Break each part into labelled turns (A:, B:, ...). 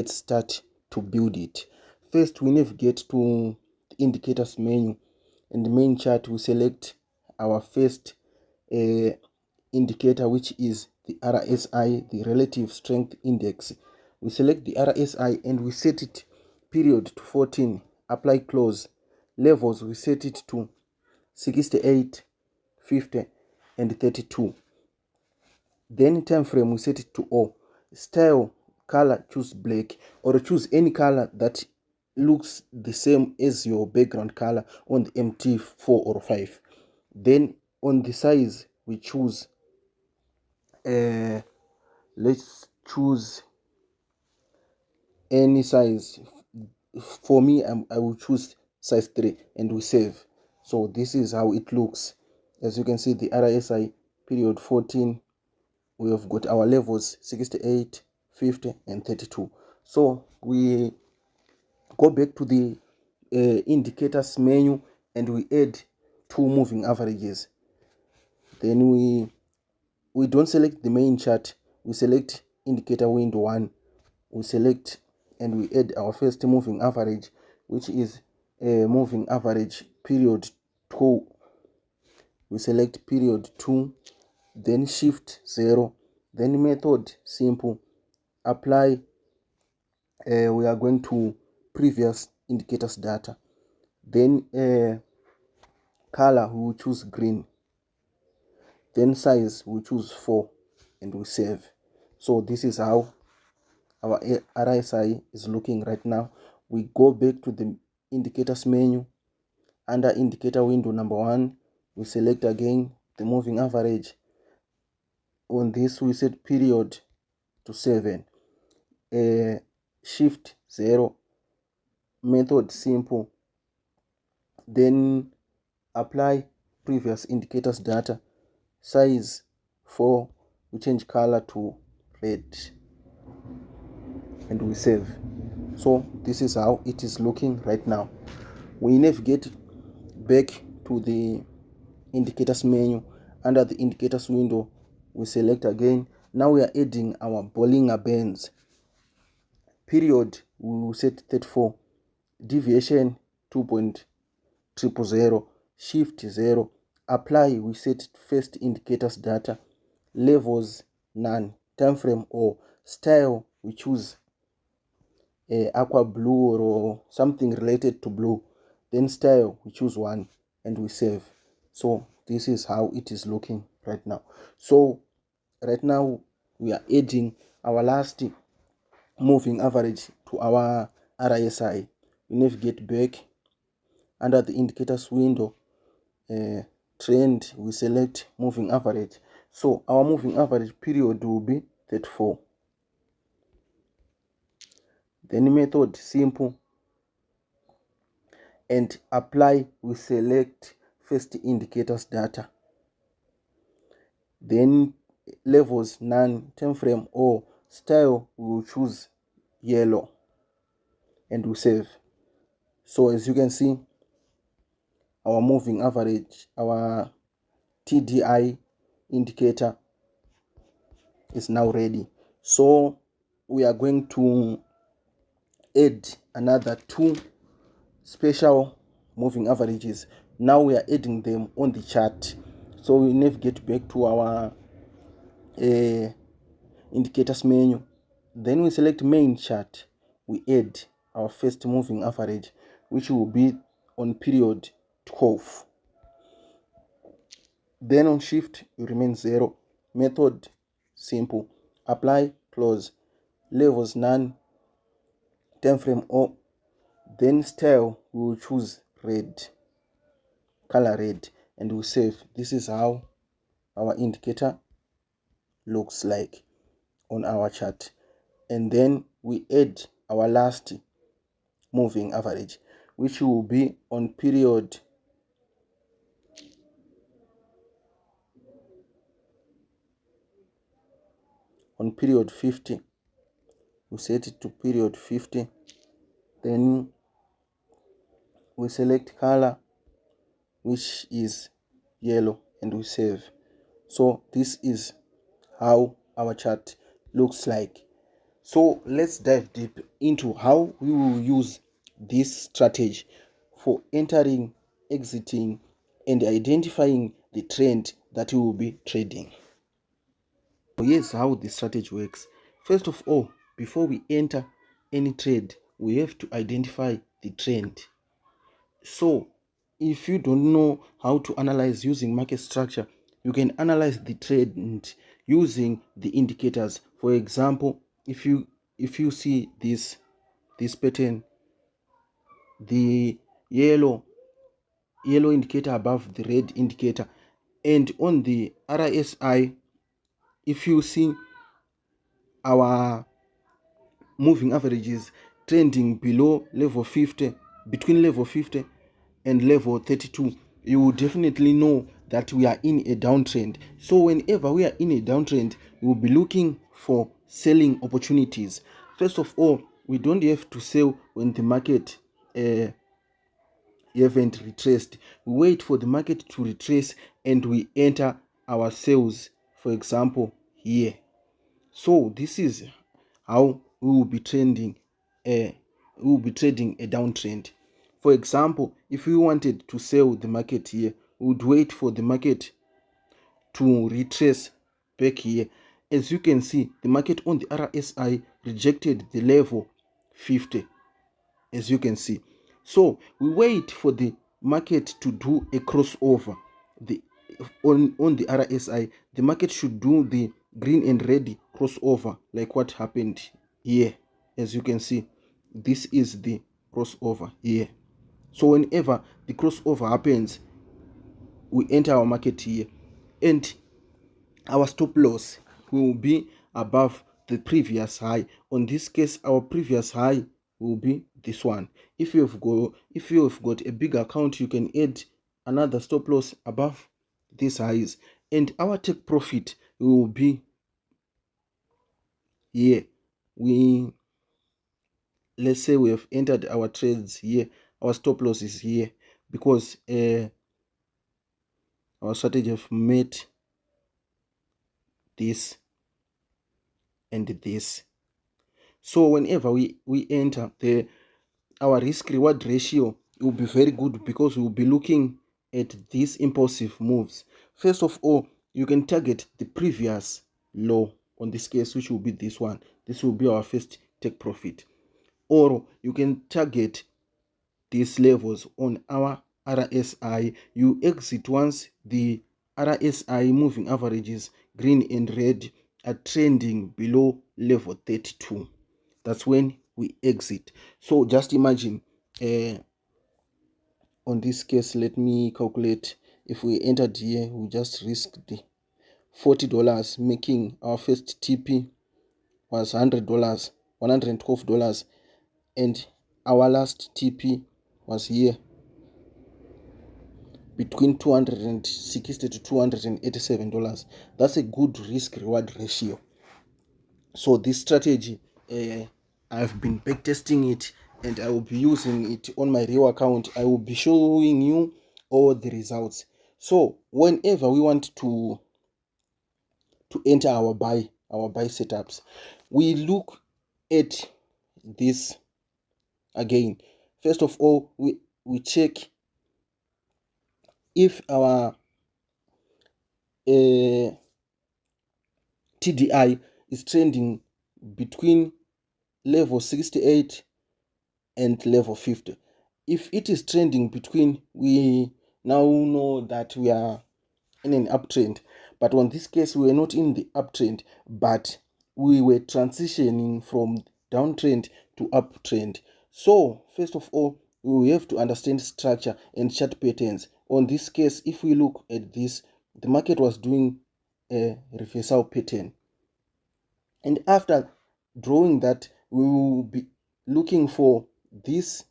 A: Let's start to build it. First, we navigate to the indicators menu. In the main chart, we select our first indicator, which is the RSI, the relative strength index. We select the RSI and we set it period to 14, apply close. Levels, we set it to 68, 50 and 32. Then time frame, we set it to O. Style, color, choose black, or choose any color that looks the same as your background color on the MT4 or 5. Then on the size, we choose let's choose any size. For me, I will choose size 3 and we save. So this is how it looks. As you can see, the RSI period 14, we have got our levels 68, 50 and 32. So we go back to the indicators menu and we add 2 moving averages. Then we don't select the main chart, we select indicator window 1. We select and we add our first moving average, which is a moving average period 2. We select period 2, then shift 0, then method simple, apply. We are going to previous indicators data. Then color, we will choose green. Then size, we choose 4 and we save. So this is how our RSI is looking right now. We go back to the indicators menu. Under indicator window number 1, we select again the moving average. On this, we set period to 7. Shift 0, method simple. Then apply previous indicators data. Size 4, we change color to red and we save. So this is how it is looking right now. We navigate back to the indicators menu. Under the indicators window, we select again. Now we are adding our Bollinger Bands. Period, we will set 34. Deviation 2.000. Shift 0. Apply, we set first indicators data. Levels none. Time frame or style, we choose aqua blue or something related to blue. Then style, we choose 1 and we save. So this is how it is looking right now. So right now we are adding our last moving average to our RSI. We navigate back. Under the indicators window, trend, we select moving average. So our moving average period will be 34. Then method simple and apply, we select first indicators data. Then levels none, time frame or style, we will choose yellow and we save. So as you can see, our moving average, our TDI indicator is now ready. So we are going to add another 2 special moving averages. Now we are adding them on the chart. So we navigate back to our indicators menu. Then we select main chart. We add our first moving average, which will be on period 12. Then on shift, you remain 0. Method simple. Apply, close. Levels none. Time frame O. Then style, we will choose red, color red, and we save. This is how our indicator looks like on our chart. And then we add our last moving average, which will be on period 50. We set it to period 50. Then we select color, which is yellow, and we save. So this is how our chart looks like. So let's dive deep into how we will use this strategy for entering, exiting, and identifying the trend that we will be trading. So here's how the strategy works. First of all, before we enter any trade, we have to identify the trend. So if you don't know how to analyze using market structure, you can analyze the trend using the indicators. For example, if you see this pattern, the yellow indicator above the red indicator, and on the RSI, if you see our moving averages trending below level 50, between level 50 and level 32, you will definitely know that we are in a downtrend. So whenever we are in a downtrend, we will be looking for selling opportunities. First of all, we don't have to sell when the market haven't retraced. We wait for the market to retrace and we enter our sales, for example here. So this is how we will be trading a downtrend. For example, if we wanted to sell the market here, we would wait for the market to retrace back here. As you can see, the market on the RSI rejected the level 50, as you can see. So we wait for the market to do a crossover. On the RSI, the market should do the green and red crossover, like what happened here. As you can see, this is the crossover here. So whenever the crossover happens, we enter our market here, and our stop loss will be above the previous high. On this case, our previous high will be this one. If you have got a big account, you can add another stop loss above these highs, and our take profit will be here. Let's say we have entered our trades here, our stop loss is here, because our strategy have met this and this. So whenever we enter, our risk reward ratio will be very good, because we will be looking at these impulsive moves. First of all, you can target the previous low on this case, which will be this one. This will be our first take profit. Or you can target these levels on our RSI. You exit once the RSI moving averages, green and red, are trending below level 32. That's when we exit. So just imagine, on this case, let me calculate. If we entered here, we just risked $40, making our first TP was $100, $112, and our last TP was here between $260 to $287. That's a good risk reward ratio. So this strategy, I've been backtesting it, and I will be using it on my real account. I will be showing you all the results. So whenever we want to enter our buy setups, we look at this again. First of all, we check if our TDI is trending between level 68 and level 50. If it is trending between, we now know that we are in an uptrend. But on this case, we were not in the uptrend, but we were transitioning from downtrend to uptrend. So first of all, we have to understand structure and chart patterns. On this case, if we look at this, the market was doing a reversal pattern, and after drawing that, we will be looking for this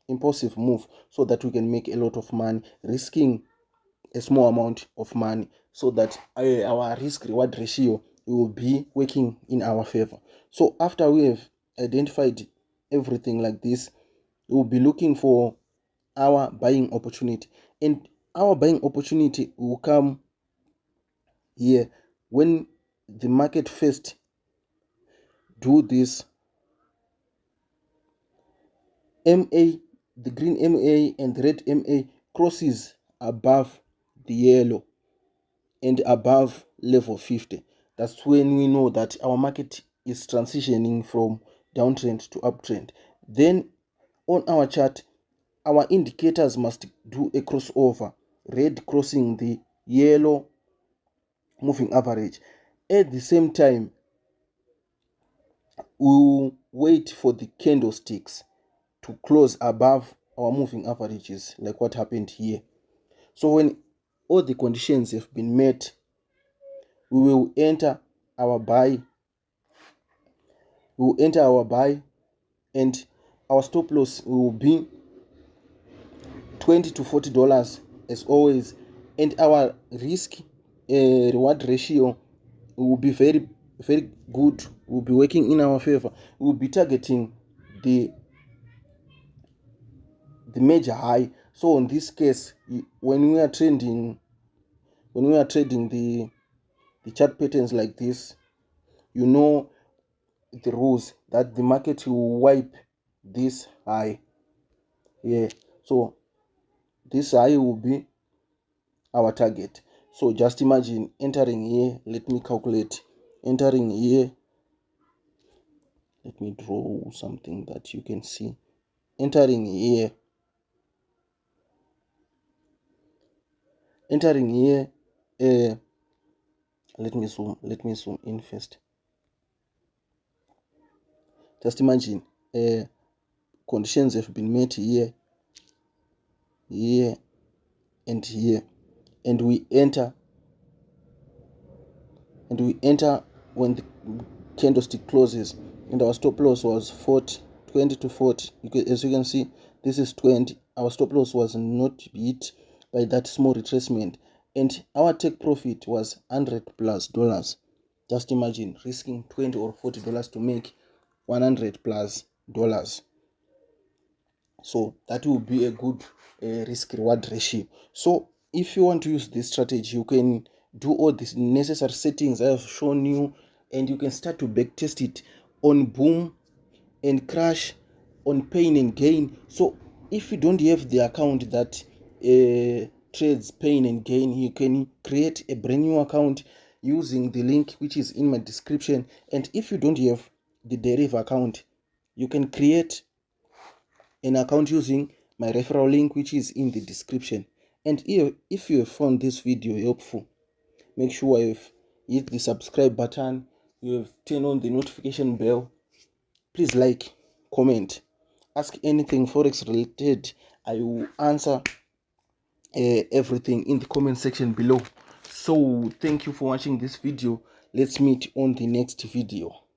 A: impulsive move, so that we can make a lot of money, risking a small amount of money, so that our risk reward ratio will be working in our favor. So after we have identified everything like this, we will be looking for our buying opportunity, and our buying opportunity will come here when the market first do this, MA, the green MA and the red MA crosses above the yellow and above level 50, that's when we know that our market is transitioning from downtrend to uptrend. Then on our chart, our indicators must do a crossover, red crossing the yellow moving average. At the same time, we'll wait for the candlesticks to close above our moving averages, like what happened here. So when all the conditions have been met, we will enter our buy. We will enter our buy, and our stop loss will be $20 to $40 as always, and our risk reward ratio will be very good, will be working in our favor. We will be targeting the major high. So in this case, when we are trading the chart patterns like this, you know the rules that the market will wipe this high. Yeah, so this high will be our target. So just imagine entering here. Let me calculate. Entering here, let me draw something that you can see. Entering here, let me zoom in first. Just imagine conditions have been met here, and here, and we enter when the candlestick closes, and our stop loss was 20 to 40. As you can see, this is 20. Our stop loss was not hit by that small retracement, and our take profit was $100+. Just imagine risking $20 or $40 to make $100+. So that will be a good risk reward ratio. So if you want to use this strategy, you can do all these necessary settings I have shown you, and you can start to backtest it on boom and crash, on pain and gain. So if you don't have the account that trades pain and gain, you can create a brand new account using the link which is in my description. And if you don't have the Deriv account, you can create an account using my referral link which is in the description. And if you have found this video helpful, make sure you've hit the subscribe button, you have turned on the notification bell. Please like, comment, ask anything forex related. I will answer everything in the comment section below. So thank you for watching this video. Let's meet on the next video.